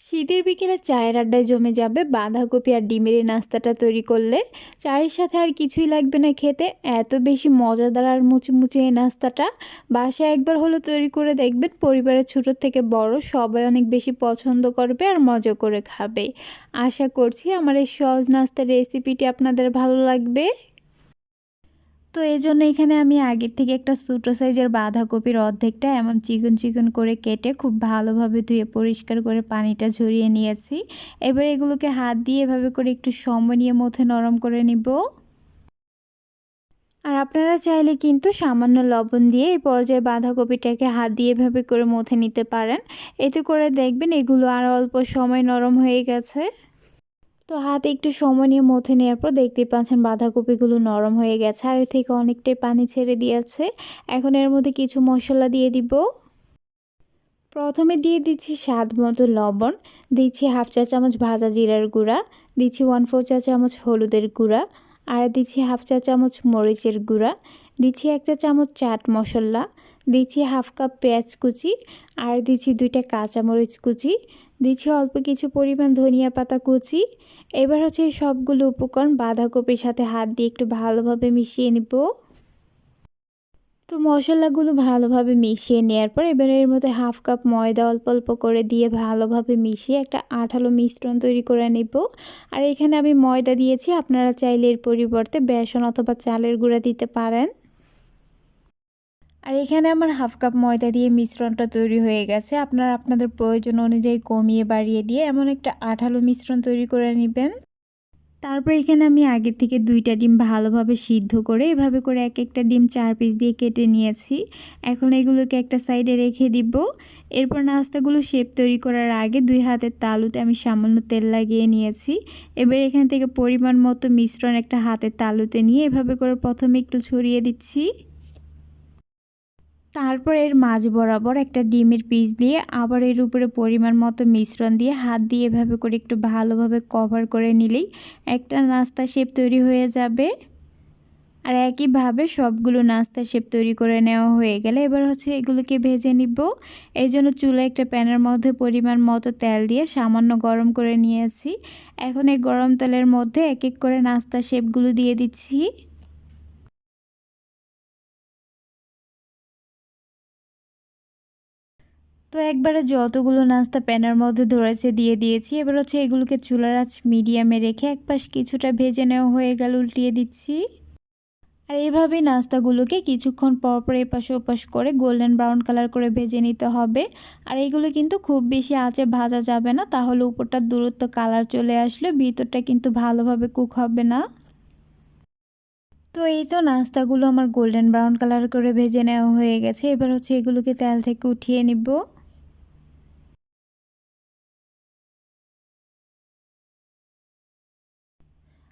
শীতের বিকেলে চায়ের আড্ডায় জমে যাবে বাঁধাকপি আর ডিমের এই নাস্তাটা তৈরি করলে। চায়ের সাথে আর কিছুই লাগবে না খেতে, এত বেশি মজাদার আর মুচমুচে এই নাস্তাটা। বাসায় একবার হলো তৈরি করে দেখবেন, পরিবারের ছোট থেকে বড় সবাই অনেক বেশি পছন্দ করবে আর মজা করে খাবে। আশা করছি আমার এই সহজ নাস্তার রেসিপিটি আপনাদের ভালো লাগবে। তো এই জন্য এখানে আমি আগের থেকে একটা ছোটো সাইজের বাঁধাকপির অর্ধেকটা এমন চিকন চিকন করে কেটে খুব ভালোভাবে ধুয়ে পরিষ্কার করে পানিটা ঝরিয়ে নিয়েছি। এবার এগুলোকে হাত দিয়ে এভাবে করে একটু সময় নিয়ে মথে নরম করে নিব। আর আপনারা চাইলে কিন্তু সামান্য লবণ দিয়ে এই পর্যায়ে বাঁধাকপিটাকে হাত দিয়ে এভাবে করে মথে নিতে পারেন। এতে করে দেখবেন এগুলো আর অল্প সময় নরম হয়ে গেছে। তো হাতে একটু সময় নিয়ে মথে নেওয়ার পর দেখতেই পাচ্ছেন বাঁধাকপিগুলো নরম হয়ে গেছে আর এর থেকে অনেকটাই পানি ছেড়ে দিয়েছে। এখন এর মধ্যে কিছু মশলা দিয়ে দিব। প্রথমে দিয়ে দিচ্ছি স্বাদ মতো লবণ, দিচ্ছি হাফ চা চামচ ভাজা জিরার গুঁড়া, দিচ্ছি 1/4 চা চামচ হলুদের গুঁড়া, আর দিচ্ছি হাফ চা চামচ মরিচের গুঁড়া, দিচ্ছি 1 চা চামচ চাট মশলা, দিচ্ছি হাফ কাপ পেঁয়াজ কুচি, আর দিচ্ছি 2টা কাঁচামরিচ কুচি, দিচ্ছি অল্প কিছু পরিমাণ ধনিয়া পাতা কুচি। এবার হচ্ছে এই সবগুলো উপকরণ বাঁধাকপির সাথে হাত দিয়ে একটু ভালোভাবে মিশিয়ে নিব। তো মশলাগুলো ভালোভাবে মিশিয়ে নেওয়ার পর এবার এর মধ্যে হাফ কাপ ময়দা অল্প অল্প করে দিয়ে ভালোভাবে মিশিয়ে একটা আঠালো মিশ্রণ তৈরি করে নেব। আর এখানে আমি ময়দা দিয়েছি, আপনারা চাইলে এর পরিবর্তে বেসন অথবা চালের গুঁড়া দিতে পারেন। আর এখানে আমার হাফ কাপ ময়দা দিয়ে মিশ্রণটা তৈরি হয়ে গেছে। আপনারা আপনাদের প্রয়োজন অনুযায়ী কমিয়ে বাড়িয়ে দিয়ে এমন একটা আঠালো মিশ্রণ তৈরি করে নেবেন। তারপর এখানে আমি আগে থেকে 2টা ডিম ভালোভাবে সিদ্ধ করে এভাবে করে এক একটা ডিম 4 পিস দিয়ে কেটে নিয়েছি। এখন এগুলোকে একটা সাইডে রেখে দিব। এরপর নাস্তাগুলো শেপ তৈরি করার আগে 2 হাতের তালুতে আমি সামান্য তেল লাগিয়ে নিয়েছি। এবার এখান থেকে পরিমাণ মতো মিশ্রণ একটা হাতের তালুতে নিয়ে এভাবে করে প্রথমে একটু ছড়িয়ে দিচ্ছি। তারপর এর মাঝ বরাবর একটা ডিমের পিস দিয়ে আবার এর উপরে পরিমাণ মতো মিশ্রণ দিয়ে হাত দিয়ে এভাবে করে একটু ভালোভাবে কভার করে নিলেই একটা নাস্তা শেপ তৈরি হয়ে যাবে। আর একইভাবে সবগুলো নাস্তা শেপ তৈরি করে নেওয়া হয়ে গেলে এবার হচ্ছে এগুলোকে ভেজে নিব। এই জন্য চুলায় একটা প্যানের মধ্যে পরিমাণ মতো তেল দিয়ে সামান্য গরম করে নিয়েছি। এখন এই গরম তেলের মধ্যে এক এক করে নাস্তা শেপগুলো দিয়ে দিচ্ছি। তো একবারে যতগুলো নাস্তা প্যানের মধ্যে ধরেছে দিয়ে দিয়েছি। এবার হচ্ছে এগুলোকে চুলার আঁচ মিডিয়ামে রেখে এক পাশ কিছুটা ভেজে নেওয়া হয়ে গেল, উল্টিয়ে দিচ্ছি। আর এইভাবেই নাস্তাগুলোকে কিছুক্ষণ পর পর এপাশ ওপাশ করে গোল্ডেন ব্রাউন কালার করে ভেজে নিতে হবে। আর এইগুলো কিন্তু খুব বেশি আঁচে ভাজা যাবে না, তাহলে উপরটা দূরত্ব কালার চলে আসলে ভিতরটা কিন্তু ভালোভাবে কুক হবে না। তো এই তো নাস্তাগুলো আমার গোল্ডেন ব্রাউন কালার করে ভেজে নেওয়া হয়ে গেছে। এবার হচ্ছে এগুলোকে তেল থেকে উঠিয়ে নিব।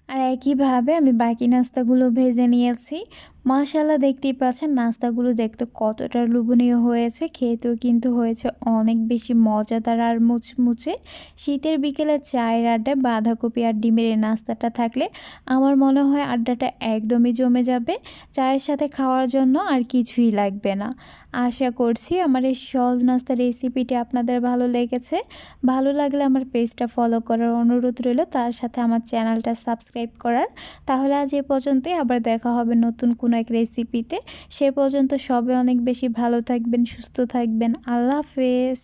আর একইভাবে আমি বাকি নাস্তাগুলো ভেজে নিয়েছি। মাশাআল্লাহ, দেখতেই পাচ্ছেন নাস্তাগুলো দেখতে কতটা লোভনীয় হয়েছে, খেতেও কিন্তু হয়েছে অনেক বেশি মজাদার আর মুচমুচে। শীতের বিকেলে চায়ের আড্ডায় বাঁধাকপি আর ডিমের এই নাস্তাটা থাকলে আমার মনে হয় আড্ডাটা একদমই জমে যাবে। চায়ের সাথে খাওয়ার জন্য আর কিছুই লাগবে না। আশা করছি আমার এই সহজ নাস্তার রেসিপিটি আপনাদের ভালো লেগেছে। ভালো লাগলে আমার পেজটা ফলো করার অনুরোধ রইল, তার সাথে আমার চ্যানেলটা সাবস্ক্রাইব করার। তাহলে আজ এ পর্যন্তই, আবার দেখা হবে নতুন কোনো এক রেসিপিতে। সে পর্যন্ত সবাই অনেক বেশি ভালো থাকবেন, সুস্থ থাকবেন। আল্লাহ হাফেজ।